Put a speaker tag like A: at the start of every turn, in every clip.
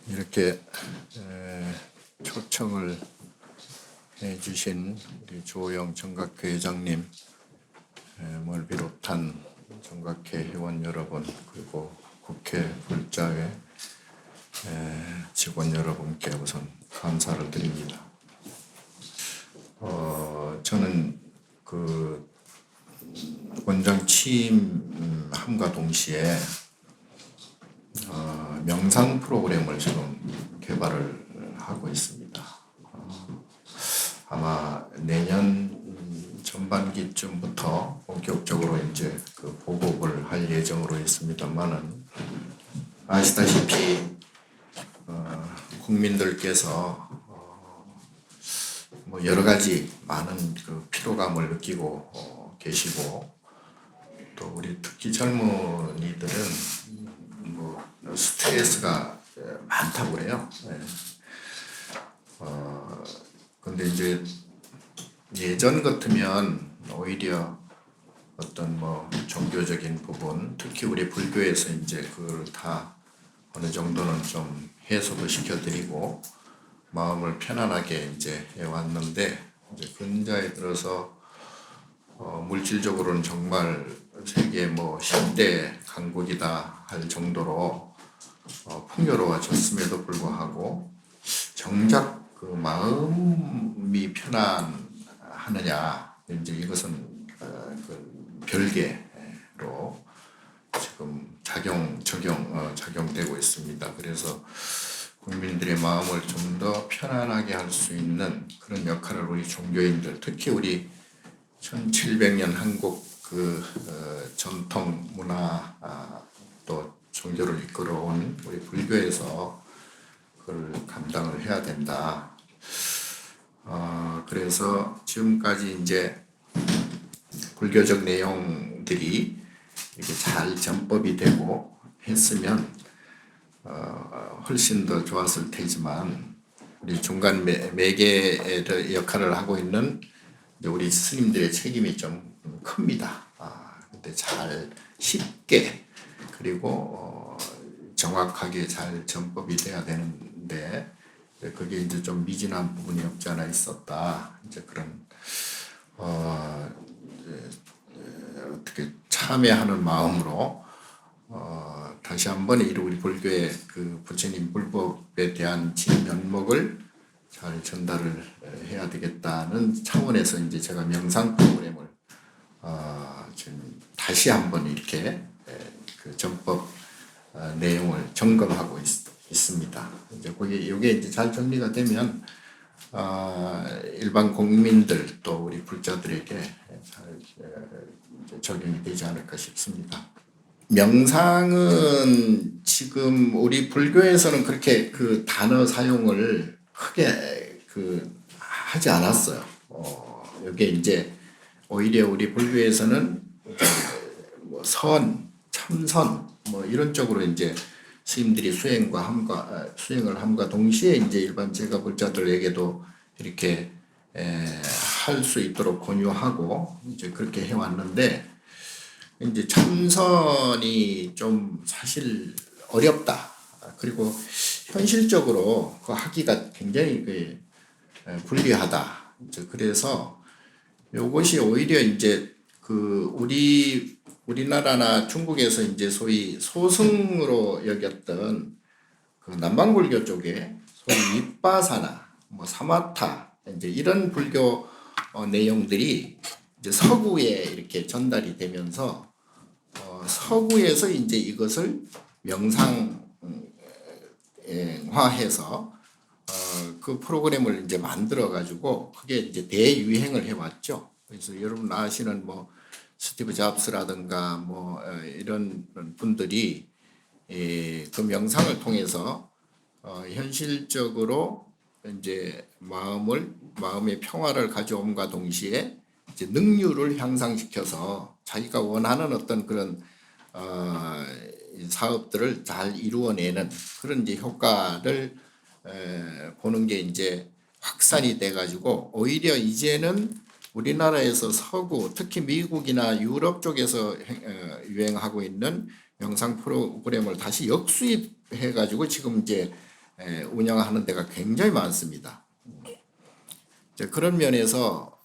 A: 이렇게 초청을 해주신 우리 조호영 정각회 회장님을 비롯한 정각회 회원 여러분, 그리고 국회 불자회 직원 여러분께 우선 감사를 드립니다. 저는 그 원장 취임함과 동시에 명상 프로그램을 지금 개발을 하고 있습니다. 아마 내년 전반기쯤부터 본격적으로 이제 그 보급을 할 예정으로 있습니다만은, 아시다시피 국민들께서 뭐 여러 가지 많은 그 피로감을 느끼고 계시고, 또 우리 특히 젊은이들은 뭐 스트레스가 많다고 그래요. 근데 이제 예전 같으면 오히려 어떤 뭐 종교적인 부분, 특히 우리 불교에서 이제 그걸 다 어느 정도는 좀 해소도 시켜드리고 마음을 편안하게 이제 해왔는데, 이제 근자에 들어서 물질적으로는 정말 세계 뭐 10대 강국이다 할 정도로 풍요로워졌음에도 불구하고 정작 그 마음이 편안하느냐, 이제 이것은 그 별개로 지금 적용되고 있습니다. 그래서 국민들의 마음을 좀 더 편안하게 할 수 있는 그런 역할을 우리 종교인들, 특히 우리 1700년 한국 그 전통 문화 또 종교를 이끌어온 우리 불교에서 그걸 감당을 해야 된다. 그래서 지금까지 이제 불교적 내용들이 이렇게 잘 전법이 되고 했으면 훨씬 더 좋았을 테지만, 우리 중간 매개의 역할을 하고 있는 우리 스님들의 책임이 좀 큽니다. 근데 잘 쉽게 그리고 정확하게 잘 전법이 돼야 되는데, 그게 이제 좀 미진한 부분이 없지 않아 있었다. 이제 그런 어떻게 참여하는 마음으로 다시 한번 우리 불교의 그 부처님 불법에 대한 진면목을 잘 전달을 해야 되겠다는 차원에서 이제 제가 명상 프로그램을 지금 다시 한번 이렇게 그 전법 내용을 점검하고 있습니다. 이제 이게 이제 잘 정리가 되면 일반 국민들 또 우리 불자들에게 잘 적용이 되지 않을까 싶습니다. 명상은 지금 우리 불교에서는 그렇게 그 단어 사용을 크게 하지 않았어요. 이게 이제 오히려 우리 불교에서는 뭐 참선 뭐 이런 쪽으로 이제 스님들이 수행을 함과 동시에 이제 일반 제가 불자들에게도 이렇게 할 수 있도록 권유하고 이제 그렇게 해왔는데, 이제 참선이 좀 사실 어렵다. 그리고 현실적으로 그 하기가 굉장히 불리하다. 그래서 이것이 오히려 이제 그 우리나라나 중국에서 이제 소위 소승으로 여겼던 그 남방불교 쪽에 소위 윗바사나 뭐 사마타 이제 이런 불교 내용들이 이제 서구에 이렇게 전달이 되면서 서구에서 이제 이것을 명상화해서 그 프로그램을 이제 만들어 가지고 그게 이제 대유행을 해왔죠. 그래서 여러분 아시는 뭐 스티브 잡스라든가 뭐 이런 분들이 그 명상을 통해서 현실적으로 이제 마음의 평화를 가져옴과 동시에 이제 능률을 향상시켜서 자기가 원하는 어떤 그런 사업들을 잘 이루어내는 그런 이제 효과를 보는 게 이제 확산이 돼 가지고, 오히려 이제는 우리나라에서 서구, 특히 미국이나 유럽 쪽에서 유행하고 있는 명상 프로그램을 다시 역수입해 가지고 지금 이제 운영하는 데가 굉장히 많습니다. 그런 면에서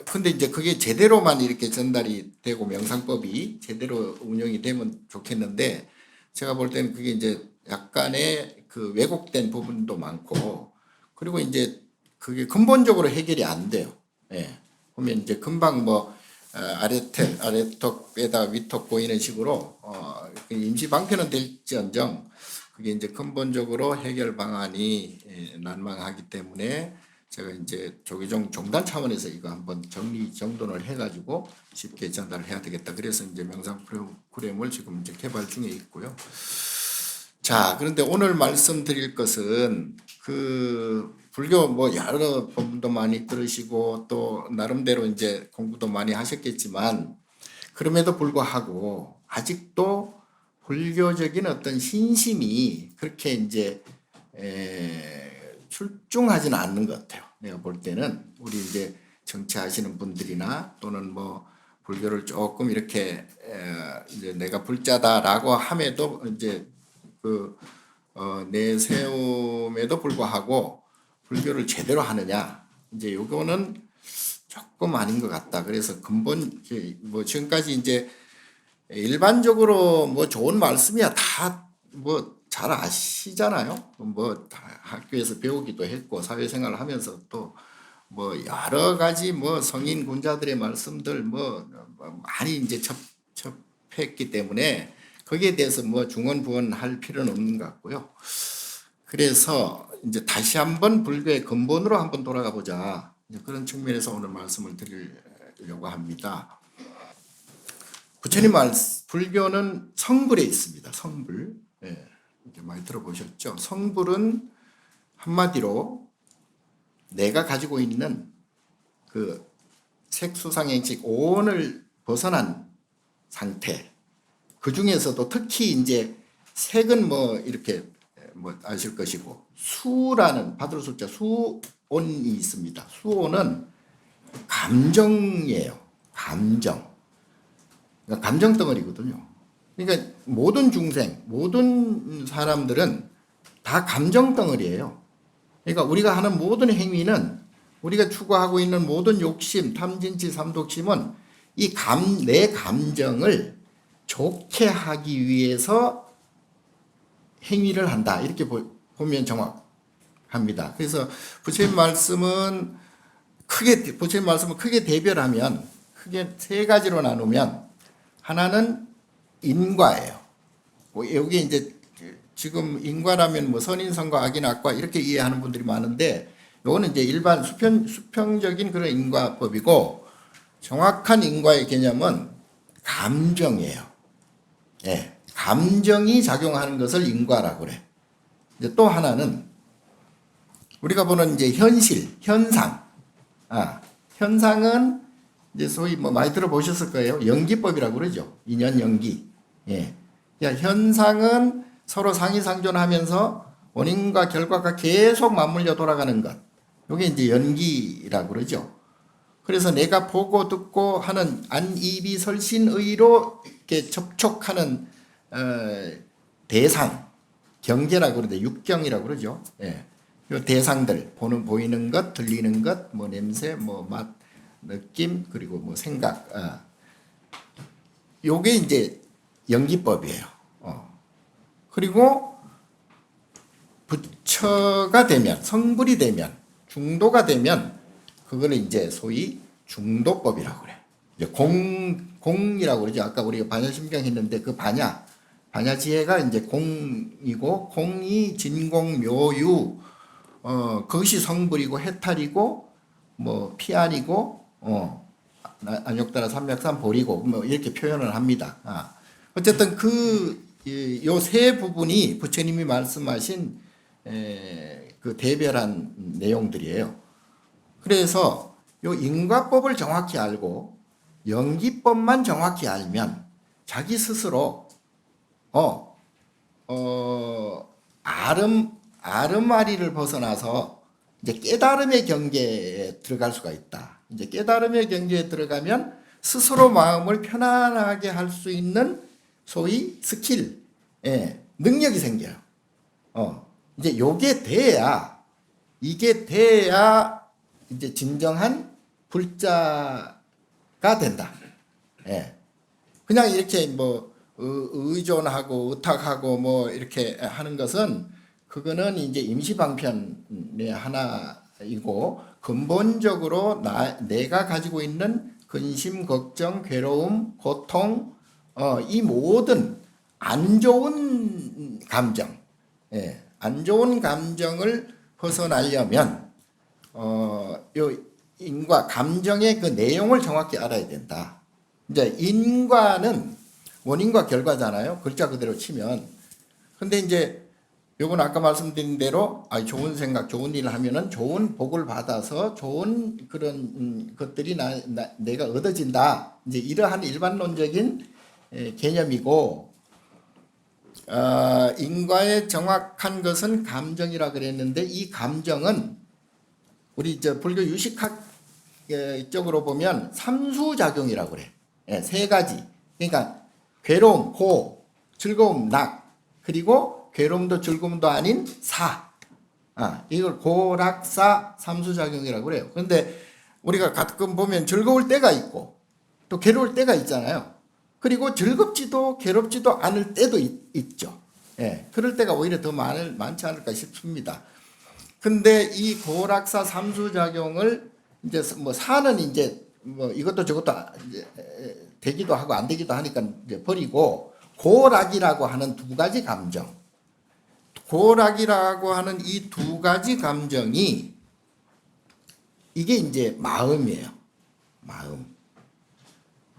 A: 근데 이제 그게 제대로만 이렇게 전달이 되고 명상법이 제대로 운영이 되면 좋겠는데 제가 볼 때는 그게 이제 약간의 그 왜곡된 부분도 많고 그리고 이제 그게 근본적으로 해결이 안 돼요. 예. 보면 이제 금방 뭐 아래턱에다 위턱 보이는 식으로 임시 방편은 될지언정 그게 이제 근본적으로 해결 방안이 난망하기 때문에 제가 이제 조계종 종단 차원에서 이거 한번 정리 정돈을 해가지고 쉽게 전달을 해야 되겠다. 그래서 이제 명상 프로그램을 지금 이제 개발 중에 있고요. 자, 그런데 오늘 말씀드릴 것은 그 불교 뭐 여러 법문도 많이 들으시고 또 나름대로 이제 공부도 많이 하셨겠지만 그럼에도 불구하고 아직도 불교적인 어떤 신심이 그렇게 이제 출중하지는 않는 것 같아요. 내가 볼 때는 우리 이제 정치하시는 분들이나 또는 뭐 불교를 조금 이렇게 이제 내가 불자다라고 함에도 이제 그 내세움에도 불구하고 불교를 제대로 하느냐 이제 요거는 조금 아닌 것 같다. 그래서 근본 뭐 지금까지 이제 일반적으로 뭐 좋은 말씀이야 다 뭐 잘 아시잖아요. 뭐 다 학교에서 배우기도 했고 사회생활을 하면서 또 뭐 여러 가지 뭐 성인 군자들의 말씀들 뭐 많이 이제 접했기 때문에 거기에 대해서 뭐 중언부언할 필요는 없는 것 같고요. 그래서 이제 다시 한번 불교의 근본으로 한번 돌아가 보자. 그런 측면에서 오늘 말씀을 드리려고 합니다. 부처님 말씀, 불교는 성불에 있습니다. 성불. 예, 이렇게 많이 들어보셨죠? 성불은 한마디로 내가 가지고 있는 그 색수상행식 오온을 벗어난 상태. 그 중에서도 특히 이제 색은 뭐 이렇게 뭐 아실 것이고 수라는 받을 숫자 수온이 있습니다. 수온은 감정이에요. 감정. 그러니까 감정 덩어리거든요. 그러니까 모든 중생, 모든 사람들은 다 감정 덩어리예요. 그러니까 우리가 하는 모든 행위는 우리가 추구하고 있는 모든 욕심, 탐진치, 삼독심은 내 감정을 좋게 하기 위해서 행위를 한다. 이렇게 보면 정확합니다. 그래서 부처님 말씀은 크게 대별하면 크게 세 가지로 나누면 하나는 인과예요. 뭐 여기 이제 지금 인과라면 뭐 선인선과 악인악과 이렇게 이해하는 분들이 많은데 요거는 이제 일반 수평적인 그런 인과법이고 정확한 인과의 개념은 감정이에요. 예. 감정이 작용하는 것을 인과라고 그래. 이제 또 하나는 우리가 보는 이제 현상. 현상은 이제 소위 뭐 많이 들어보셨을 거예요. 연기법이라고 그러죠. 인연 연기. 예. 현상은 서로 상이상존하면서 원인과 결과가 계속 맞물려 돌아가는 것. 이게 이제 연기라고 그러죠. 그래서 내가 보고 듣고 하는 안이비설신의로 이렇게 접촉하는 대상, 경계라고 그러는데 육경이라고 그러죠. 예. 요 대상들 보이는 것, 들리는 것, 뭐 냄새, 뭐 맛, 느낌, 그리고 뭐 생각. 요게 이제 연기법이에요. 그리고 부처가 되면, 성불이 되면, 중도가 되면 그거는 이제 소위 중도법이라고 그래. 이제 공이라고 그러죠. 아까 우리가 반야심경 했는데 그 반야지혜가 이제 공이고 공이 진공 묘유 그것이 성불이고 해탈이고 뭐 피안이고 안욕따라 삼맥삼 보리고 뭐 이렇게 표현을 합니다. 어쨌든 요 세 부분이 부처님이 말씀하신 그 대별한 내용들이에요. 그래서 요 인과법을 정확히 알고 연기법만 정확히 알면 자기 스스로 아름아리를 벗어나서 이제 깨달음의 경계에 들어갈 수가 있다. 이제 깨달음의 경계에 들어가면 스스로 마음을 편안하게 할 수 있는 소위 스킬, 능력이 생겨요. 이제 요게 돼야, 이게 돼야 이제 진정한 불자가 된다. 예. 그냥 이렇게 뭐 의존하고 의탁하고 뭐 이렇게 하는 것은 그거는 이제 임시방편의 하나이고, 근본적으로 내가 가지고 있는 근심, 걱정, 괴로움, 고통, 이 모든 안 좋은 감정, 예, 안 좋은 감정을 벗어나려면 요 인과 감정의 그 내용을 정확히 알아야 된다. 이제 인과는 원인과 결과잖아요. 글자 그대로 치면. 근데 이제 요건 아까 말씀드린 대로 좋은 생각, 좋은 일을 하면은 좋은 복을 받아서 좋은 그런 것들이 내가 얻어진다. 이제 이러한 일반론적인 개념이고, 인과의 정확한 것은 감정이라 그랬는데, 이 감정은 우리 불교 유식학 쪽으로 보면 삼수작용이라고 그래. 예, 세 가지. 그러니까 괴로움, 고, 즐거움, 낙, 그리고 괴로움도 즐거움도 아닌 사. 이걸 고락사 삼수작용이라고 그래요. 그런데 우리가 가끔 보면 즐거울 때가 있고 또 괴로울 때가 있잖아요. 그리고 즐겁지도 괴롭지도 않을 때도 있죠. 예, 그럴 때가 오히려 더 많지 않을까 싶습니다. 근데 이 고락사 삼수작용을 이제 뭐 사는 이제 뭐 이것도 저것도 이제 되기도 하고 안 되기도 하니까 이제 버리고, 고락이라고 하는 두 가지 감정, 고락이라고 하는 이 두 가지 감정이 이게 이제 마음이에요. 마음.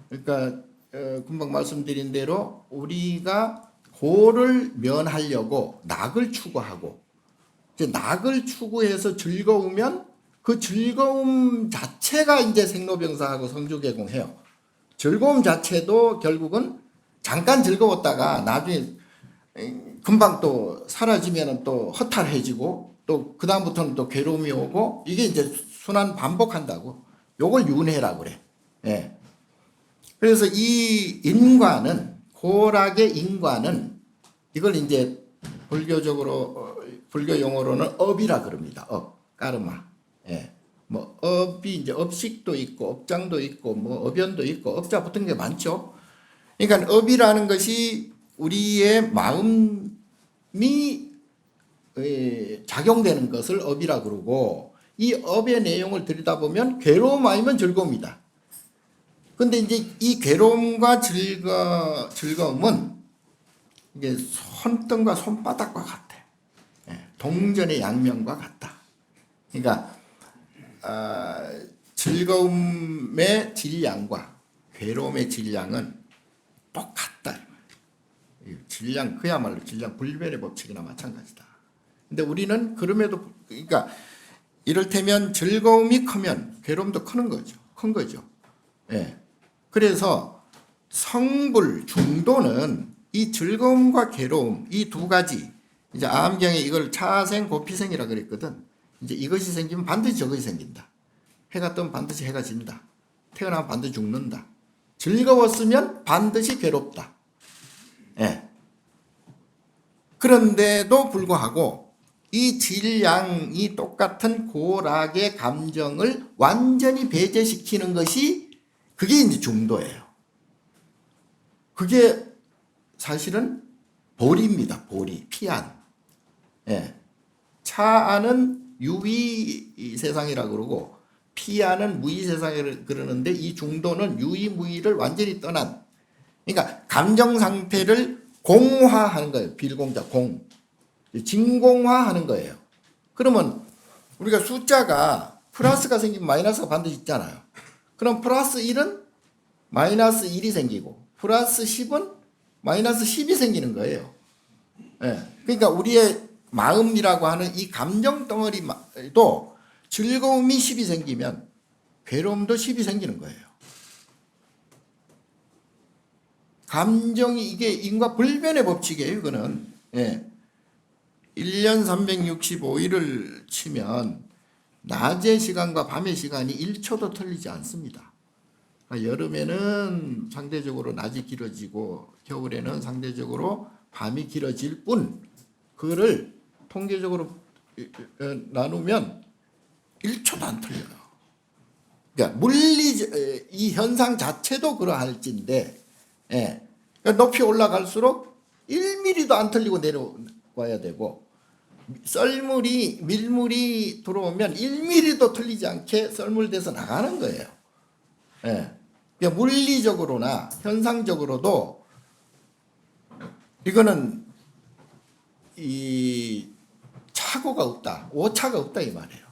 A: 그러니까 금방 말씀드린 대로 우리가 고를 면하려고 낙을 추구하고, 이제 낙을 추구해서 즐거우면 그 즐거움 자체가 이제 생로병사하고 성주개공해요. 즐거움 자체도 결국은 잠깐 즐거웠다가 나중에 금방 또 사라지면 또 허탈해지고, 또 그다음부터는 또 괴로움이 오고, 이게 이제 순환 반복한다고. 요걸 윤회라고 그래. 예. 그래서 이 인과는, 고락의 인과는, 이걸 이제 불교 용어로는 업이라 그럽니다. 까르마. 예. 뭐 업이 이제 업식도 있고 업장도 있고 뭐 업연도 있고 업자 붙은 게 많죠. 그러니까 업이라는 것이 우리의 마음이 작용되는 것을 업이라 그러고, 이 업의 내용을 들여다보면 괴로움 아니면 즐거움이다. 근데 이제 이 괴로움과 즐거움은 이게 손등과 손바닥과 같아. 동전의 양면과 같다. 그러니까 즐거움의 질량과 괴로움의 질량은 똑같다. 질량, 그야말로 질량 불변의 법칙이나 마찬가지다. 근데 우리는 그럼에도, 그러니까 이를테면 즐거움이 크면 괴로움도 큰 거죠. 예. 그래서 성불, 중도는 이 즐거움과 괴로움, 이 두 가지, 이제 암경에 이걸 차생, 고피생이라 그랬거든. 이제 이것이 생기면 반드시 저것이 생긴다. 해가 뜨면 반드시 해가 진다. 태어나면 반드시 죽는다. 즐거웠으면 반드시 괴롭다. 예. 그런데도 불구하고 이 질량이 똑같은 고락의 감정을 완전히 배제시키는 것이, 그게 이제 중도예요. 그게 사실은 보리입니다. 보리, 피안. 예. 차안은 유의 세상이라고 그러고 피안은 무의 세상이라고 그러는데, 이 중도는 유의 무의를 완전히 떠난, 그러니까 감정 상태를 공화하는 거예요. 빌공자 공. 진공화하는 거예요. 그러면 우리가 숫자가 플러스가 생기면 마이너스가 반드시 있잖아요. 그럼 플러스 1은 마이너스 1이 생기고 플러스 10은 마이너스 10이 생기는 거예요. 예. 그러니까 우리의 마음이라고 하는 이 감정 덩어리도 즐거움이 10이 생기면 괴로움도 10이 생기는 거예요. 감정이, 이게 인과 불변의 법칙이에요. 이거는. 예. 1년 365일을 치면 낮의 시간과 밤의 시간이 1초도 틀리지 않습니다. 여름에는 상대적으로 낮이 길어지고 겨울에는 상대적으로 밤이 길어질 뿐, 그거를 통계적으로 나누면 1초도 안 틀려요. 그러니까 이 현상 자체도 그러할진데, 예. 그러니까 높이 올라갈수록 1mm도 안 틀리고 내려와야 되고, 밀물이 들어오면 1mm도 틀리지 않게 썰물돼서 나가는 거예요. 예. 그러니까 물리적으로나 현상적으로도 이거는 이 착오가 없다, 오차가 없다 이 말이에요.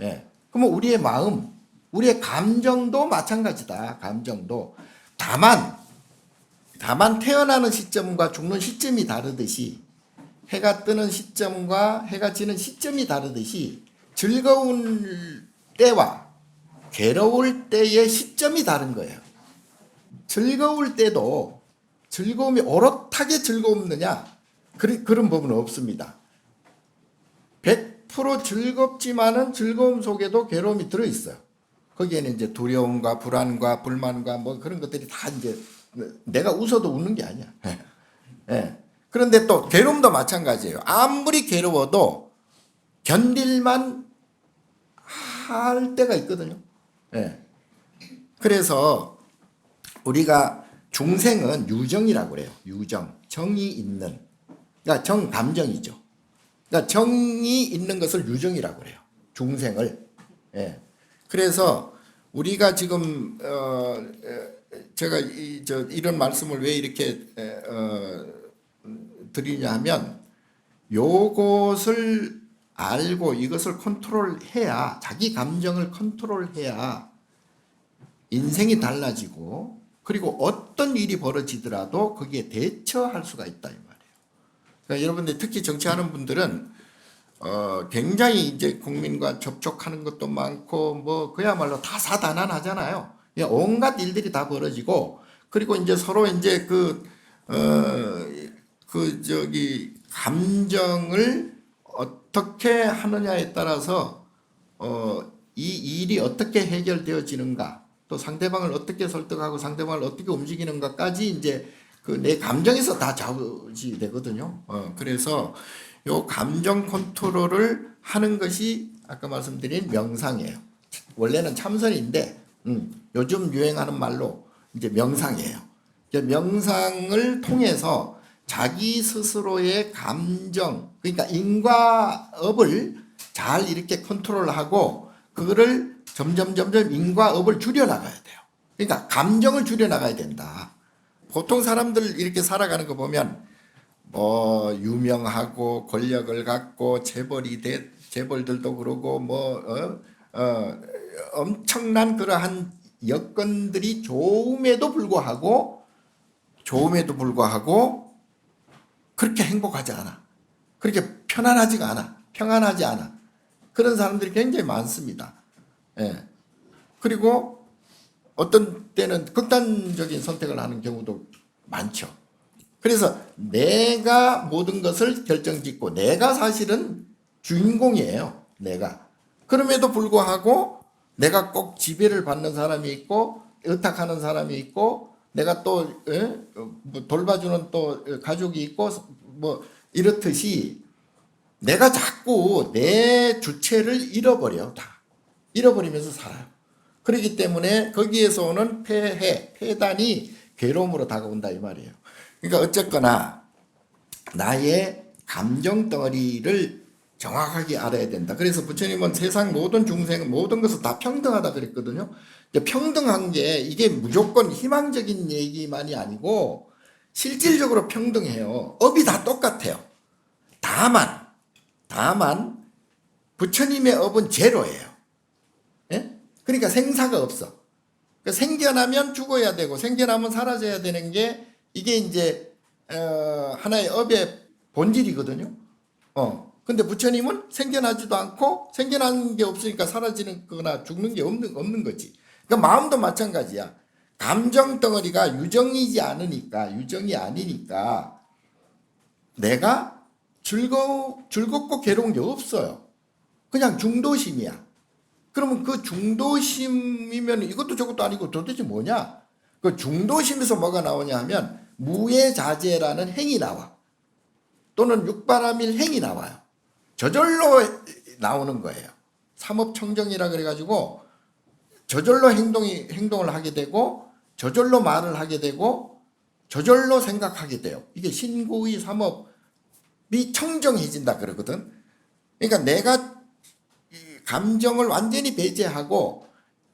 A: 예. 그러면 우리의 마음, 우리의 감정도 마찬가지다. 감정도 다만 태어나는 시점과 죽는 시점이 다르듯이, 해가 뜨는 시점과 해가 지는 시점이 다르듯이 즐거운 때와 괴로울 때의 시점이 다른 거예요. 즐거울 때도 즐거움이 오롯하게 즐겁느냐, 그런 부분은 없습니다. 100% 즐겁지만은 즐거움 속에도 괴로움이 들어있어요. 거기에는 이제 두려움과 불안과 불만과 뭐 그런 것들이 다 이제, 내가 웃어도 웃는 게 아니야. 예. 그런데 또 괴로움도 마찬가지예요. 아무리 괴로워도 견딜만 할 때가 있거든요. 예. 그래서 우리가 중생은 유정이라고 그래요. 유정. 정이 있는. 그러니까 정감정이죠. 그러니까 정이 있는 것을 유정이라고 그래요. 중생을. 예. 그래서 우리가 지금 제가 이런 말씀을 왜 이렇게 드리냐 하면, 요것을 알고 이것을 컨트롤해야, 자기 감정을 컨트롤해야 인생이 달라지고, 그리고 어떤 일이 벌어지더라도 거기에 대처할 수가 있다 이 말이에요. 그러니까 여러분들 특히 정치하는 분들은 굉장히 이제 국민과 접촉하는 것도 많고 뭐 그야말로 다사다난하잖아요. 온갖 일들이 다 벌어지고, 그리고 이제 서로 이제 감정을 어떻게 하느냐에 따라서 이 일이 어떻게 해결되어지는가, 또 상대방을 어떻게 설득하고 상대방을 어떻게 움직이는가까지 이제 내 감정에서 다 좌우지 되거든요. 그래서 요 감정 컨트롤을 하는 것이 아까 말씀드린 명상이에요. 원래는 참선인데 요즘 유행하는 말로 이제 명상이에요. 이제 명상을 통해서 자기 스스로의 감정, 그러니까 인과업을 잘 이렇게 컨트롤하고, 그거를 점점 인과업을 줄여나가야 돼요. 그러니까 감정을 줄여나가야 된다. 보통 사람들 이렇게 살아가는 거 보면 뭐 유명하고 권력을 갖고 재벌들도 그러고 엄청난 그러한 여건들이 좋음에도 불구하고 그렇게 행복하지 않아. 그렇게 평안하지 않아. 그런 사람들이 굉장히 많습니다. 예. 그리고 어떤 때는 극단적인 선택을 하는 경우도 많죠. 그래서 내가 모든 것을 결정짓고, 내가 사실은 주인공이에요. 내가. 그럼에도 불구하고 내가 꼭 지배를 받는 사람이 있고, 의탁하는 사람이 있고, 내가 또 돌봐주는 또 가족이 있고, 뭐 이렇듯이 내가 자꾸 내 주체를 잃어버리면서 살아요. 그렇기 때문에 거기에서 오는 폐단이 괴로움으로 다가온다 이 말이에요. 그러니까 어쨌거나 나의 감정 덩어리를 정확하게 알아야 된다. 그래서 부처님은 세상 모든 중생, 모든 것을 다 평등하다 그랬거든요. 평등한 게 이게 무조건 희망적인 얘기만이 아니고 실질적으로 평등해요. 업이 다 똑같아요. 다만 부처님의 업은 제로예요. 예? 그러니까 생사가 없어. 그러니까 생겨나면 죽어야 되고 생겨나면 사라져야 되는 게 이게 이제 하나의 업의 본질이거든요. 근데 부처님은 생겨나지도 않고 생겨난 게 없으니까 사라지는 거나 죽는 게 없는 거지. 그러니까 마음도 마찬가지야. 감정 덩어리가 유정이 아니니까 내가 즐겁고 괴로운 게 없어요. 그냥 중도심이야. 그러면 그 중도심이면 이것도 저것도 아니고 도대체 뭐냐? 그 중도심에서 뭐가 나오냐 하면 무예자재라는 행이 나와. 또는 육바라밀 행이 나와요. 저절로 나오는 거예요. 삼업청정이라 그래가지고 저절로 행동을 하게 되고 저절로 말을 하게 되고 저절로 생각하게 돼요. 이게 신구의 삼업이 청정해진다 그러거든. 그러니까 내가 감정을 완전히 배제하고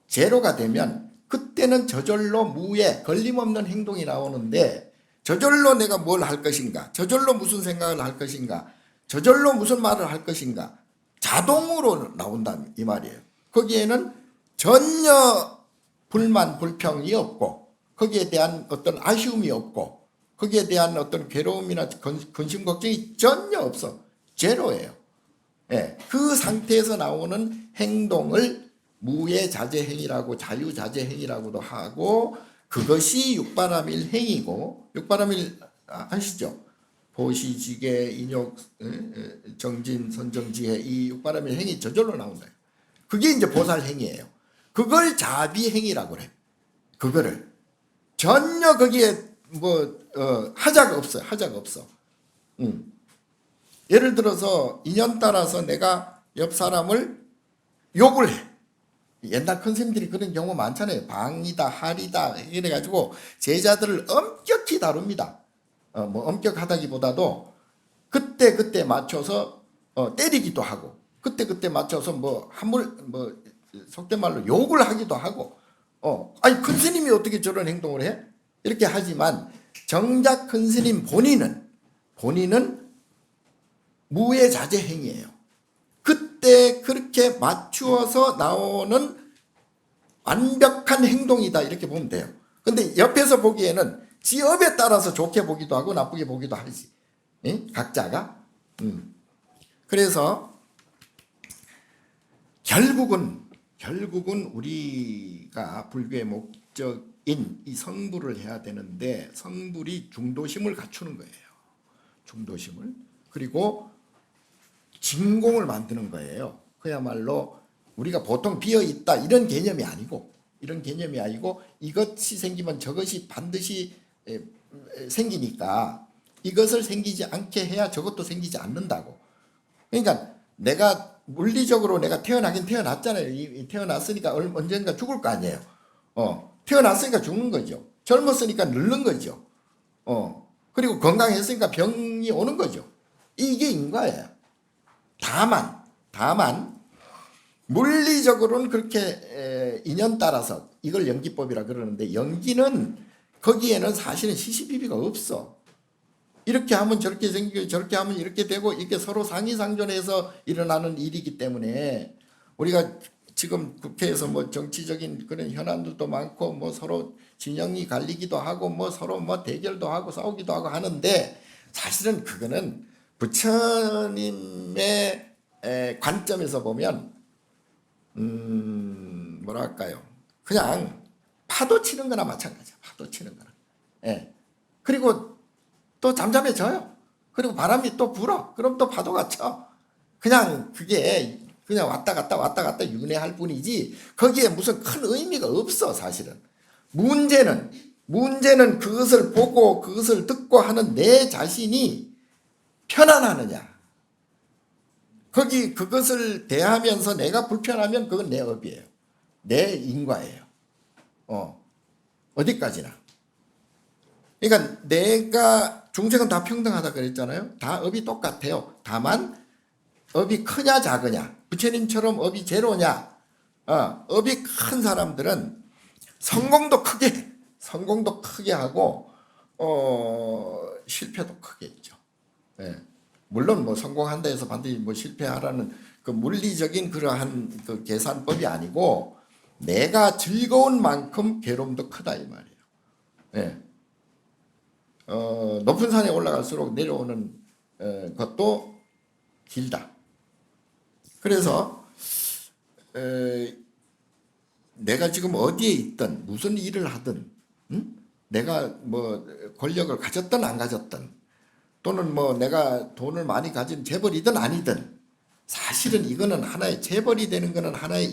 A: 제로가 되면 그때는 저절로 무에 걸림없는 행동이 나오는데 저절로 내가 뭘 할 것인가, 저절로 무슨 생각을 할 것인가, 저절로 무슨 말을 할 것인가 자동으로 나온다 이 말이에요. 거기에는 전혀 불만 불평이 없고 거기에 대한 어떤 아쉬움이 없고 거기에 대한 어떤 괴로움이나 근심 걱정이 전혀 없어. 제로예요. 예, 그 상태에서 나오는 행동을 무의 자제행위라고 자유자제행위라고도 하고 그것이 육바라밀 행위고 육바라밀 아시죠? 보시지계 인욕 정진 선정지혜 이 육바라밀 행위 저절로 나온다. 그게 이제 보살 행위예요. 그걸 자비행위라고 그래. 그거를 전혀 거기에 하자가 없어요. 하자가 없어. 예를 들어서 인연 따라서 내가 옆 사람을 욕을 해. 옛날 큰 스님들이 그런 경우 많잖아요. 방이다, 할이다 이래가지고 제자들을 엄격히 다룹니다. 엄격하다기보다도 그때 맞춰서 때리기도 하고 그때 맞춰서 속된 말로 욕을 하기도 하고 아니 큰 스님이 어떻게 저런 행동을 해? 이렇게 하지만 정작 큰 스님 본인은 무의 자제 행위예요. 그때 그렇게 맞추어서 나오는 완벽한 행동이다 이렇게 보면 돼요. 근데 옆에서 보기에는 지 업에 따라서 좋게 보기도 하고 나쁘게 보기도 하지. 각자가. 그래서 결국은 우리가 불교의 목적인 이 성불을 해야 되는데 성불이 중도심을 갖추는 거예요. 중도심을. 그리고 진공을 만드는 거예요. 그야말로 우리가 보통 비어있다 이런 개념이 아니고 이것이 생기면 저것이 반드시 생기니까 이것을 생기지 않게 해야 저것도 생기지 않는다고. 그러니까 내가 물리적으로 내가 태어나긴 태어났잖아요. 태어났으니까 언젠가 죽을 거 아니에요. 태어났으니까 죽는 거죠. 젊었으니까 늙는 거죠. 그리고 건강했으니까 병이 오는 거죠. 이게 인과예요. 다만 물리적으로는 그렇게 인연 따라서 이걸 연기법이라 그러는데 연기는 거기에는 사실은 시시비비가 없어. 이렇게 하면 저렇게 생기고 저렇게 하면 이렇게 되고 이게 서로 상이상존해서 일어나는 일이기 때문에 우리가 지금 국회에서 정치적인 그런 현안들도 많고 서로 진영이 갈리기도 하고 서로 대결도 하고 싸우기도 하고 하는데 사실은 그거는 부처님의 관점에서 보면 뭐랄까요? 그냥 파도 치는 거나 마찬가지야. 파도 치는 거나. 예. 그리고 또 잠잠해져요. 그리고 바람이 또 불어. 그럼 또 파도가 쳐. 그냥 그게 그냥 왔다 갔다 윤회할 뿐이지 거기에 무슨 큰 의미가 없어 사실은. 문제는 그것을 보고 그것을 듣고 하는 내 자신이 편안하느냐. 그것을 대하면서 내가 불편하면 그건 내 업이에요. 내 인과예요. 어디까지나. 그러니까 내가 중생은 다 평등하다 그랬잖아요. 다 업이 똑같아요. 다만 업이 크냐 작으냐. 부처님처럼 업이 제로냐. 업이 큰 사람들은 성공도 크게 하고 실패도 크게 했죠. 예. 물론 성공한다 해서 반드시 실패하라는 그 물리적인 그러한 그 계산법이 아니고 내가 즐거운 만큼 괴로움도 크다 이 말이에요. 예. 높은 산에 올라갈수록 내려오는 것도 길다. 그래서 내가 지금 어디에 있든 무슨 일을 하든 내가 권력을 가졌든 안 가졌든 또는 내가 돈을 많이 가진 재벌이든 아니든 사실은 이거는 하나의 재벌이 되는 거는 하나의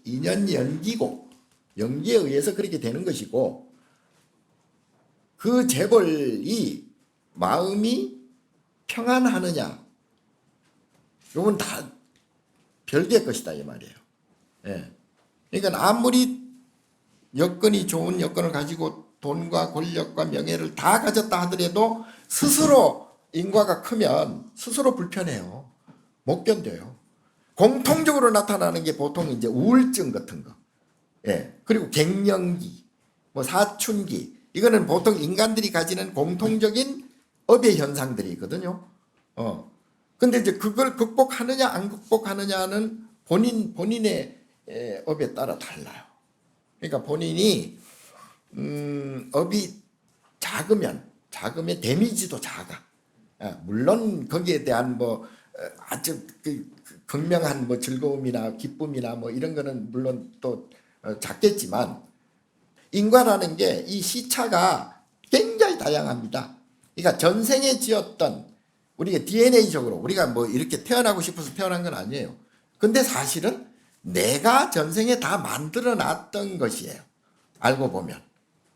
A: 인연 연기고 연기에 의해서 그렇게 되는 것이고 그 재벌이 마음이 평안하느냐 요건 다 별개의 것이다 이 말이에요. 예. 그러니까 아무리 여건이 좋은 여건을 가지고 돈과 권력과 명예를 다 가졌다 하더라도 스스로 인과가 크면 스스로 불편해요. 못 견뎌요. 공통적으로 나타나는 게 보통 이제 우울증 같은 거. 예. 그리고 갱년기, 뭐 사춘기. 이거는 보통 인간들이 가지는 공통적인 업의 현상들이거든요. 근데 이제 그걸 극복하느냐 안 극복하느냐는 본인의 업에 따라 달라요. 그러니까 본인이 업이 작으면 데미지도 작아. 물론 거기에 대한 뭐 아주 그 극명한 뭐 즐거움이나 기쁨이나 뭐 이런 거는 물론 또 작겠지만 인과라는 게 이 시차가 굉장히 다양합니다. 그러니까 전생에 지었던 우리가 DNA적으로 우리가 뭐 이렇게 태어나고 싶어서 태어난 건 아니에요. 근데 사실은 내가 전생에 다 만들어 놨던 것이에요. 알고 보면.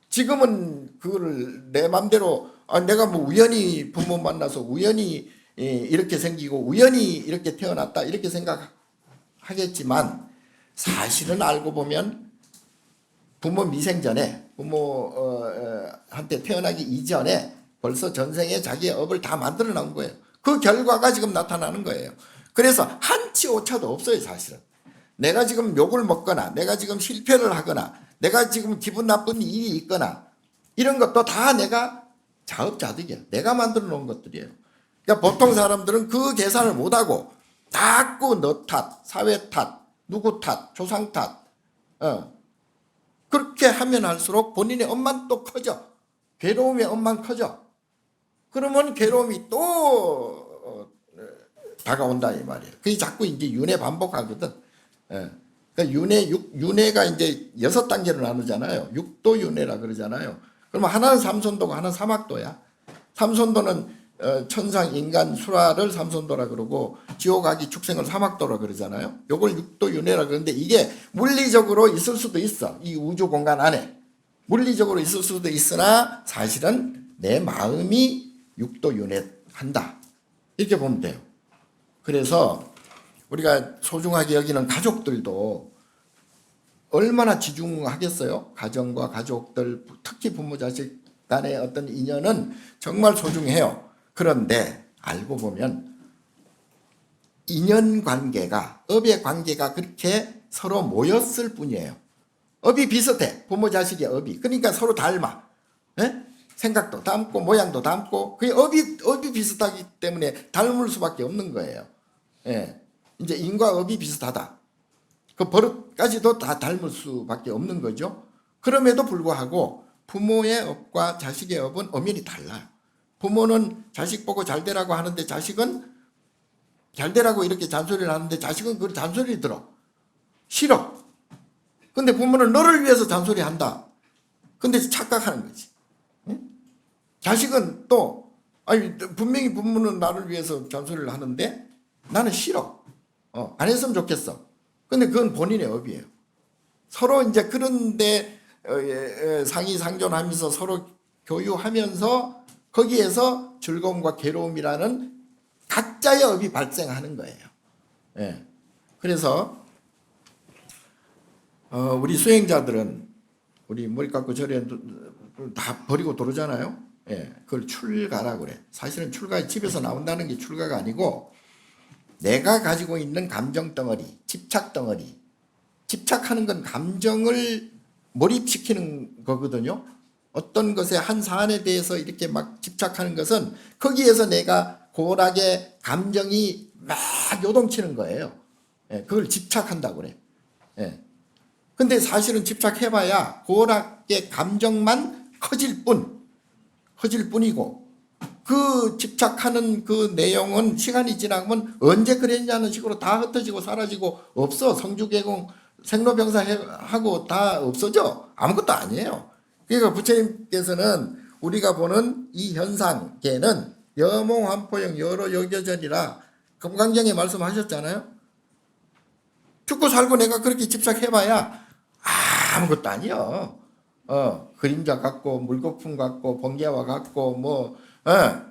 A: 지금은 그거를 내 맘대로 내가 뭐 우연히 부모 만나서 우연히 이렇게 생기고 우연히 이렇게 태어났다 이렇게 생각하겠지만 사실은 알고 보면 부모 미생전에 부모한테 태어나기 이전에 벌써 전생에 자기의 업을 다 만들어 놓은 거예요. 그 결과가 지금 나타나는 거예요. 그래서 한치 오차도 없어요 사실은. 내가 지금 욕을 먹거나 내가 지금 실패를 하거나 내가 지금 기분 나쁜 일이 있거나 이런 것도 다 내가 자업자득이야. 내가 만들어 놓은 것들이에요. 그러니까 보통 사람들은 그 계산을 못하고 자꾸 너 탓, 사회 탓, 누구 탓, 조상 탓 그렇게 하면 할수록 본인의 업만 또 커져. 괴로움의 업만 커져. 그러면 괴로움이 또 다가온다 이 말이에요. 그게 자꾸 이제 윤회 반복하거든. 그러니까 윤회가 이제 6단계로 나누잖아요. 육도 윤회라 그러잖아요. 그러면 하나는 삼손도고 하나는 사막도야. 삼손도는 천상, 인간, 수라를 삼손도라 그러고 지옥아기, 축생을 사막도라 그러잖아요. 요걸 육도 윤회라 그러는데 이게 물리적으로 있을 수도 있어. 이 우주 공간 안에. 물리적으로 있을 수도 있으나 사실은 내 마음이 육도 윤회한다. 이렇게 보면 돼요. 그래서 우리가 소중하게 여기는 가족들도 얼마나 지중하겠어요? 가정과 가족들, 특히 부모 자식 간의 어떤 인연은 정말 소중해요. 그런데 알고 보면 인연 관계가, 업의 관계가 그렇게 서로 모였을 뿐이에요. 업이 비슷해. 부모 자식의 업이. 그러니까 서로 닮아. 에? 생각도 닮고 모양도 닮고 그게 업이 비슷하기 때문에 닮을 수밖에 없는 거예요. 예. 이제 인과 업이 비슷하다. 그 버릇까지도 다 닮을 수밖에 없는 거죠. 그럼에도 불구하고 부모의 업과 자식의 업은 엄연히 달라요. 부모는 자식 보고 잘 되라고 하는데 자식은 잘 되라고 이렇게 잔소리를 하는데 자식은 그 잔소리 들어. 싫어. 근데 부모는 너를 위해서 잔소리 한다. 근데 착각하는 거지. 자식은 또 아니 분명히 부모는 나를 위해서 잔소리를 하는데 나는 싫어. 안 했으면 좋겠어. 근데 그건 본인의 업이에요. 서로 이제 그런데 상의상존하면서 서로 교유하면서 거기에서 즐거움과 괴로움이라는 각자의 업이 발생하는 거예요. 예. 그래서 우리 수행자들은 우리 머리 깎고 저리 다 버리고 들어오잖아요. 예. 그걸 출가라고 그래. 사실은 출가 집에서 나온다는 게 출가가 아니고 내가 가지고 있는 감정 덩어리, 집착 덩어리. 집착하는 건 감정을 몰입시키는 거거든요. 어떤 것에 한 사안에 대해서 이렇게 막 집착하는 것은 거기에서 내가 고락의 감정이 막 요동치는 거예요. 예, 그걸 집착한다고 그래. 예. 근데 사실은 집착해봐야 고락의 감정만 커질 뿐이고 그 집착하는 그 내용은 시간이 지나면 언제 그랬냐는 식으로 다 흩어지고 사라지고 없어. 성주개공 생로병사하고 다 없어져. 아무것도 아니에요. 그러니까 부처님께서는 우리가 보는 이 현상계는 여몽환포영 여러 여겨전이라 금강경에 말씀하셨잖아요. 죽고 살고 내가 그렇게 집착해봐야 아무것도 아니요. 그림자 같고 물거품 같고 번개와 같고 뭐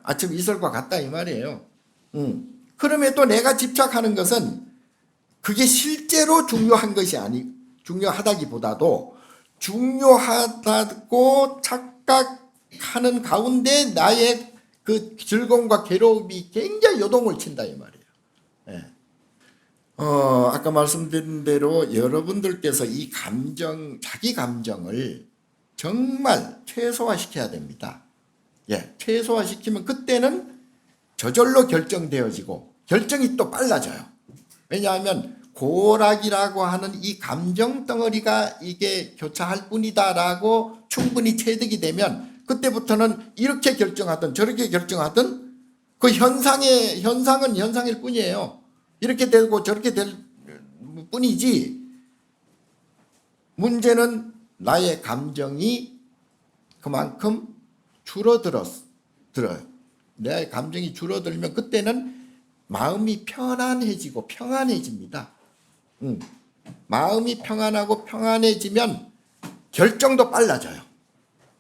A: 아침 이슬과 같다 이 말이에요. 그럼에도 내가 집착하는 것은 그게 실제로 중요한 것이 중요하다기보다도 중요하다고 착각하는 가운데 나의 그 즐거움과 괴로움이 굉장히 요동을 친다 이 말이에요. 예. 아까 말씀드린 대로 여러분들께서 이 자기 감정을 정말 최소화시켜야 됩니다. 예, 최소화시키면 그때는 저절로 결정되어지고 결정이 또 빨라져요. 왜냐하면 고락이라고 하는 이 감정 덩어리가 이게 교차할 뿐이다라고 충분히 체득이 되면 그때부터는 이렇게 결정하든 저렇게 결정하든 그 현상은 현상일 뿐이에요. 이렇게 되고 저렇게 될 뿐이지 문제는 나의 감정이 그만큼 들어요. 내 감정이 줄어들면 그때는 마음이 편안해지고 평안해집니다. 마음이 평안하고 평안해지면 결정도 빨라져요.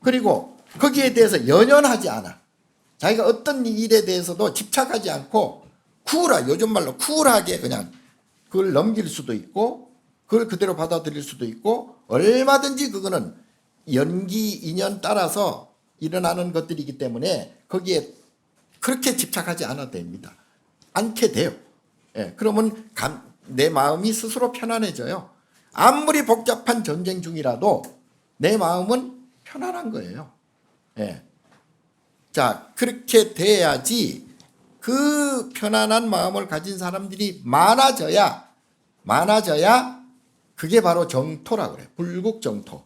A: 그리고 거기에 대해서 연연하지 않아. 자기가 어떤 일에 대해서도 집착하지 않고 요즘 말로 쿨하게 그냥 그걸 넘길 수도 있고 그걸 그대로 받아들일 수도 있고 얼마든지 그거는 연기 인연 따라서 일어나는 것들이기 때문에 거기에 그렇게 집착하지 않아도 됩니다. 않게 돼요. 예, 그러면 내 마음이 스스로 편안해져요. 아무리 복잡한 전쟁 중이라도 내 마음은 편안한 거예요. 예. 자, 그렇게 돼야지 그 편안한 마음을 가진 사람들이 많아져야 그게 바로 정토라고 그래요. 불국 정토.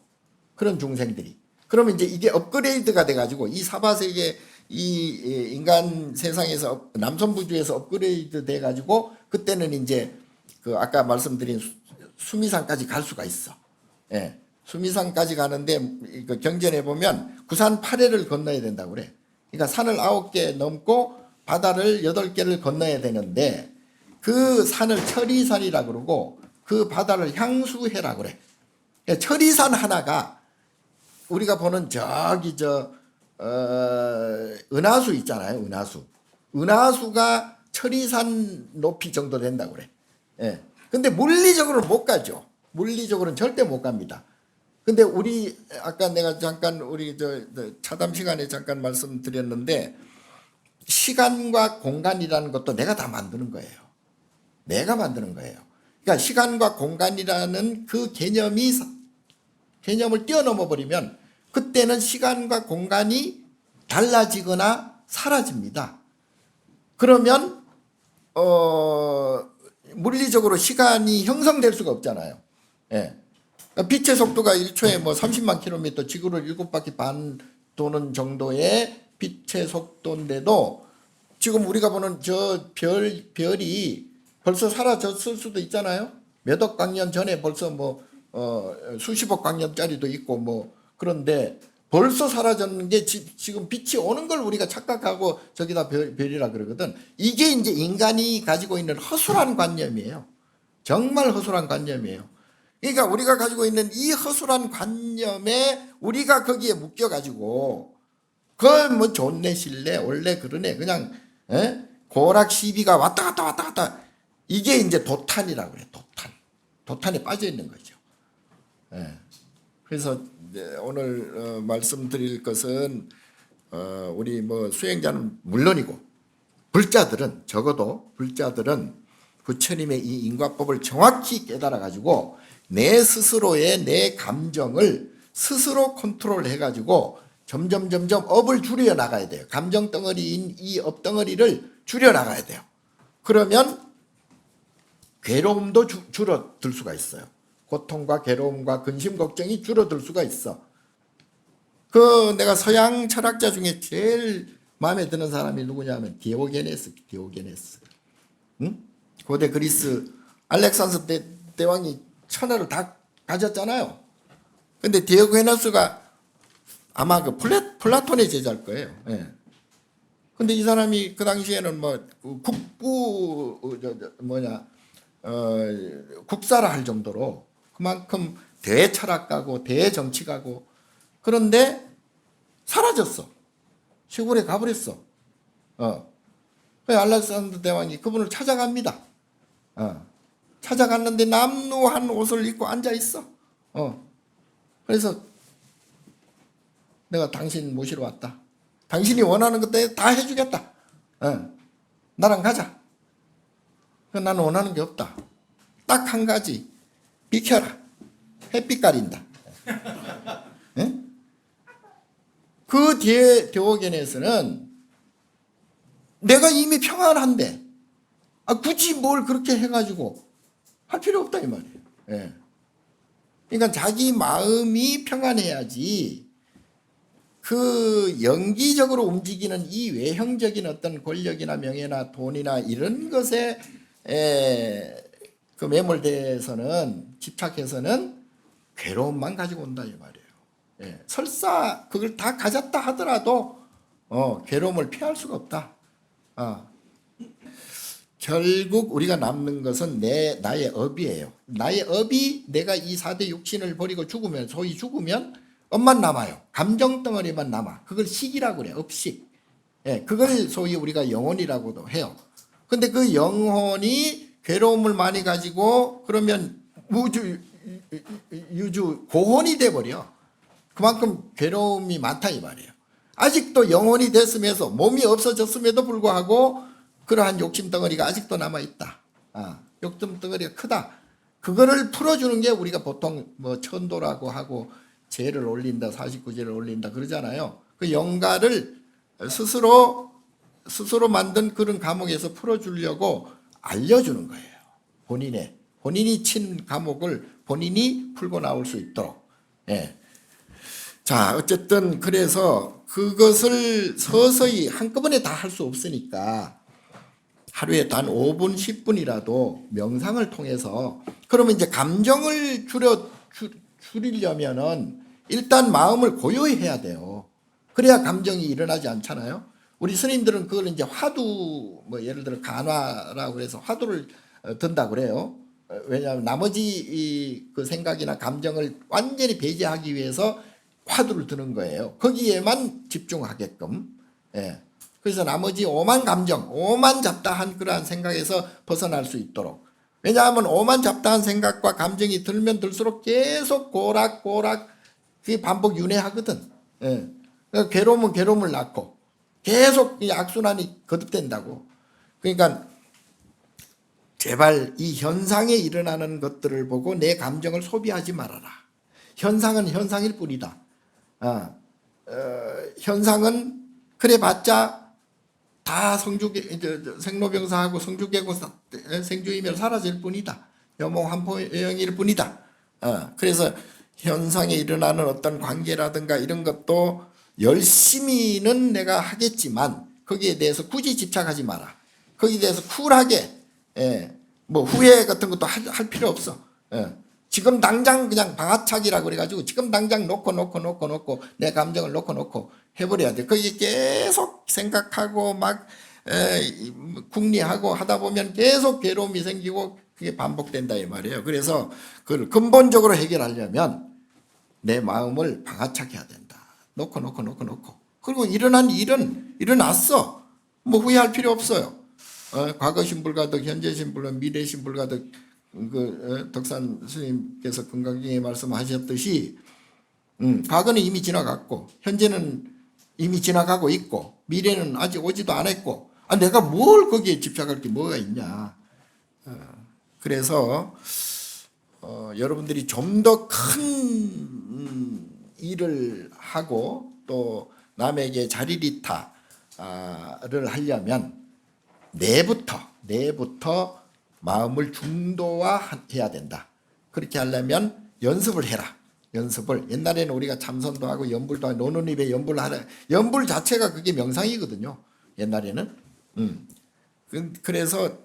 A: 그런 중생들이. 그러면 이제 이게 업그레이드가 돼가지고 이 사바세계 이 인간 세상에서 남선부주에서 업그레이드 돼가지고 그때는 이제 그 아까 말씀드린 수미산까지 갈 수가 있어. 예. 수미산까지 가는데 그 경전에 보면 구산 8회를 건너야 된다고 그래. 그러니까 산을 9개 넘고 바다를 8개를 건너야 되는데 그 산을 철이산이라 그러고 그 바다를 향수해라 그래. 철이산 하나가 우리가 보는 은하수 있잖아요. 은하수가 철이산 높이 정도 된다고 그래. 예. 근데 물리적으로는 못 가죠. 물리적으로는 절대 못 갑니다. 근데 아까 내가 잠깐 차담 시간에 잠깐 말씀드렸는데 시간과 공간이라는 것도 내가 다 만드는 거예요. 내가 만드는 거예요. 그러니까 시간과 공간이라는 그 개념을 뛰어넘어 버리면 그때는 시간과 공간이 달라지거나 사라집니다. 그러면 물리적으로 시간이 형성될 수가 없잖아요. 예. 빛의 속도가 1초에 뭐 30만 킬로미터, 지구를 7바퀴 반 도는 정도의 빛의 속도인데도 지금 우리가 보는 저 별이 벌써 사라졌을 수도 있잖아요. 몇 억 광년 전에 벌써 수십억 광년짜리도 있고 그런데 벌써 사라졌는 게 지금 빛이 오는 걸 우리가 착각하고 저기다 별이라 그러거든. 이게 이제 인간이 가지고 있는 허술한 관념이에요. 정말 허술한 관념이에요. 그러니까 우리가 가지고 있는 이 허술한 관념에 우리가 거기에 묶여가지고 그걸 뭐 좋네 싫네 원래 그러네 그냥 고락 시비가 왔다 갔다 이게 이제 도탄이라고 그래. 도탄에 빠져 있는 거죠. 그래서 오늘 말씀드릴 것은 우리 수행자는 물론이고 적어도 불자들은 부처님의 이 인과법을 정확히 깨달아 가지고 내 스스로의 내 감정을 스스로 컨트롤해 가지고 점점 업을 줄여 나가야 돼요. 감정 덩어리인 이 업 덩어리를 줄여 나가야 돼요. 그러면 괴로움도 줄어들 수가 있어요. 고통과 괴로움과 근심 걱정이 줄어들 수가 있어. 내가 서양 철학자 중에 제일 마음에 드는 사람이 누구냐면 디오게네스. 응? 고대 그리스 알렉산더 대왕이 천하를 다 가졌잖아요. 근데 디오게네스가 아마 그 플라톤의 제자일 거예요. 예. 근데 이 사람이 그 당시에는 국사라 할 정도로 그만큼 대철학가고 대정치가고 그런데 사라졌어. 시골에 가버렸어. 알렉산더 대왕이 그분을 찾아갑니다. 찾아갔는데 남루한 옷을 입고 앉아 있어. 그래서 내가 당신 모시러 왔다. 당신이 원하는 것 다 해주겠다. 나랑 가자. 나는 원하는 게 없다. 딱 한 가지. 비켜라. 햇빛 가린다. 그 뒤에 묘견에서는 내가 이미 평안한데 굳이 뭘 그렇게 해가지고 할 필요 없다 이 말이에요. 그러니까 자기 마음이 평안해야지 그 연기적으로 움직이는 이 외형적인 어떤 권력이나 명예나 돈이나 이런 것에 그 매몰돼서는 집착해서는 괴로움만 가지고 온다 이 말이에요. 설사 그걸 다 가졌다 하더라도 괴로움을 피할 수가 없다. 결국 우리가 남는 것은 나의 업이에요. 나의 업이 내가 이 4대 육신을 버리고 죽으면, 소위 죽으면 업만 남아요. 감정 덩어리만 남아. 그걸 식이라고 그래. 업식. 그걸 소위 우리가 영혼이라고도 해요. 근데 그 영혼이 괴로움을 많이 가지고 그러면 유주 고혼이 돼버려. 그만큼 괴로움이 많다 이 말이에요. 아직도 영혼이 됐으면서 몸이 없어졌음에도 불구하고 그러한 욕심 덩어리가 아직도 남아있다. 욕심 덩어리가 크다. 그거를 풀어주는 게 우리가 보통 뭐 천도라고 하고 제를 올린다, 49제를 올린다 그러잖아요. 그 영가를 스스로 만든 그런 감옥에서 풀어주려고 알려주는 거예요. 본인이 친 감옥을 본인이 풀고 나올 수 있도록. 자, 어쨌든 그래서 그것을 서서히 한꺼번에 다 할 수 없으니까 하루에 단 5분, 10분이라도 명상을 통해서, 그러면 이제 감정을 줄이려면은 일단 마음을 고요히 해야 돼요. 그래야 감정이 일어나지 않잖아요. 우리 스님들은 그걸 이제 화두, 뭐 예를 들어 간화라고 해서 화두를 든다 그래요. 왜냐하면 나머지 그 생각이나 감정을 완전히 배제하기 위해서 화두를 드는 거예요. 거기에만 집중하게끔. 그래서 나머지 오만 감정, 오만 잡다한 그러한 생각에서 벗어날 수 있도록. 왜냐하면 오만 잡다한 생각과 감정이 들면 들수록 계속 고락고락 그게 반복 윤회하거든. 그러니까 괴로움은 괴로움을 낳고 계속 이 악순환이 거듭된다고. 그러니까 제발 이 현상에 일어나는 것들을 보고 내 감정을 소비하지 말아라. 현상은 현상일 뿐이다. 현상은 그래봤자 다 생로병사하고 성주계고 생주이멸 사라질 뿐이다. 여몽한포영일 뿐이다. 그래서 현상에 일어나는 어떤 관계라든가 이런 것도 열심히는 내가 하겠지만 거기에 대해서 굳이 집착하지 마라. 거기에 대해서 쿨하게 뭐 후회 같은 것도 할 필요 없어. 지금 당장 그냥 방아차기라고 그래가지고 지금 당장 놓고 내 감정을 놓고 해버려야 돼. 거기 계속 생각하고 막 궁리하고 하다 보면 계속 괴로움이 생기고 그게 반복된다 이 말이에요. 그래서 그걸 근본적으로 해결하려면 내 마음을 방아차게 해야 된다. 놓고 그리고 일어난 일은 일어났어. 뭐 후회할 필요 없어요. 과거 신불가득, 현재 신불가득, 미래 신불가득. 덕산 스님께서 건강경에 말씀하셨듯이 과거는 이미 지나갔고 현재는 이미 지나가고 있고 미래는 아직 오지도 않았고 내가 뭘 거기에 집착할 게 뭐가 있냐. 그래서 여러분들이 좀 더 큰 일을 하고 또 남에게 자리리타를 하려면 내부터 마음을 중도화해야 된다. 그렇게 하려면 연습을 해라. 연습을. 옛날에는 우리가 참선도 하고 연불도 하고 노는 입에 연불을 하라. 연불 자체가 그게 명상이거든요. 옛날에는. 그래서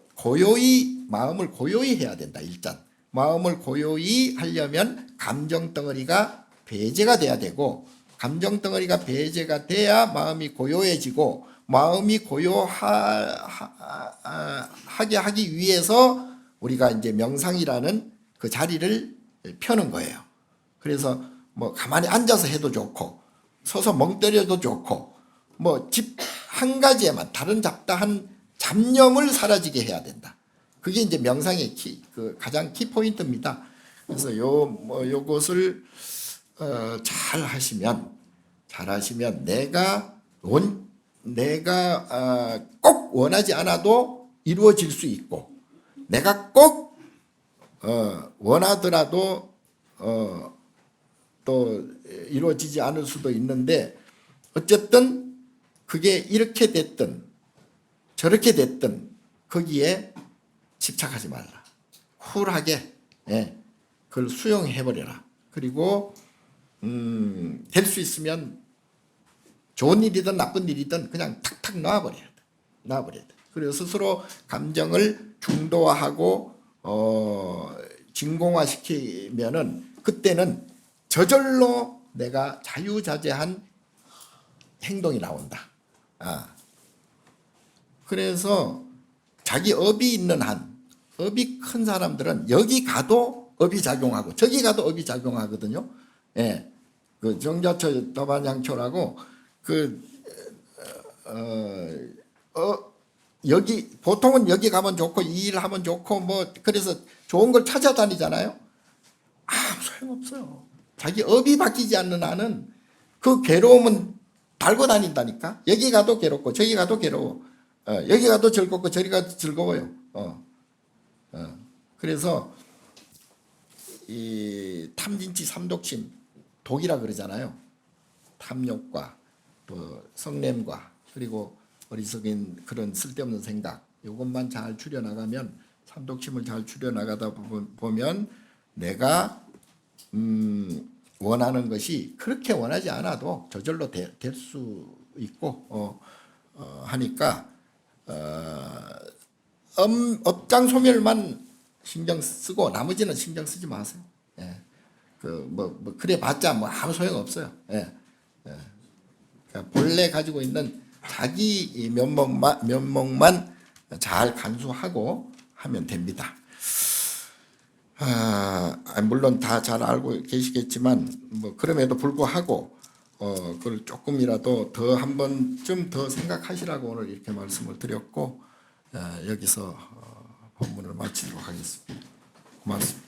A: 마음을 고요히 해야 된다. 일단 마음을 고요히 하려면 감정 덩어리가 배제가 돼야 되고, 감정 덩어리가 배제가 돼야 마음이 고요해지고, 마음이 고요하게 하기 위해서 우리가 이제 명상이라는 그 자리를 펴는 거예요. 그래서 뭐 가만히 앉아서 해도 좋고 서서 멍 때려도 좋고 뭐 집 한 가지에만 다른 잡다한 잡념을 사라지게 해야 된다. 그게 이제 명상의 가장 키 포인트입니다. 그래서 요것을 잘 하시면 내가 꼭 원하지 않아도 이루어질 수 있고, 내가 꼭 원하더라도 또 이루어지지 않을 수도 있는데, 어쨌든 그게 이렇게 됐든 저렇게 됐든 거기에 집착하지 말라. 쿨하게 그걸 수용해버려라. 그리고 될 수 있으면 좋은 일이든 나쁜 일이든 그냥 탁탁 놔버려야 돼. 그리고 스스로 감정을 중도화하고 진공화시키면은 그때는 저절로 내가 자유자재한 행동이 나온다. 그래서 자기 업이 있는 한, 업이 큰 사람들은 여기 가도 업이 작용하고 저기 가도 업이 작용하거든요. 예, 그 정자처 더반양초라고 여기 보통은 여기 가면 좋고 이 일 하면 좋고 뭐 그래서 좋은 걸 찾아다니잖아요. 소용없어요. 자기 업이 바뀌지 않는 한은 그 괴로움은 달고 다닌다니까. 여기 가도 괴롭고 저기 가도 괴로워. 여기 가도 즐겁고 저리 가도 즐거워요. 그래서 이 탐진치 삼독심 독이라 그러잖아요. 탐욕과 또 성냄과 그리고 어리석인 그런 쓸데없는 생각, 이것만 잘 줄여나가면, 삼독심을 잘 줄여나가다 보면 내가 원하는 것이 그렇게 원하지 않아도 저절로 될 수 있고 하니까 업장 소멸만 신경 쓰고 나머지는 신경 쓰지 마세요. 예. 그래 봤자 뭐 아무 소용 없어요. 예. 그러니까 본래 가지고 있는 자기 면목만 잘 간수하고 하면 됩니다. 물론 다 잘 알고 계시겠지만 뭐 그럼에도 불구하고 그걸 조금이라도 더 한 번쯤 더 생각하시라고 오늘 이렇게 말씀을 드렸고, 여기서 본문을 마치도록 하겠습니다. 고맙습니다.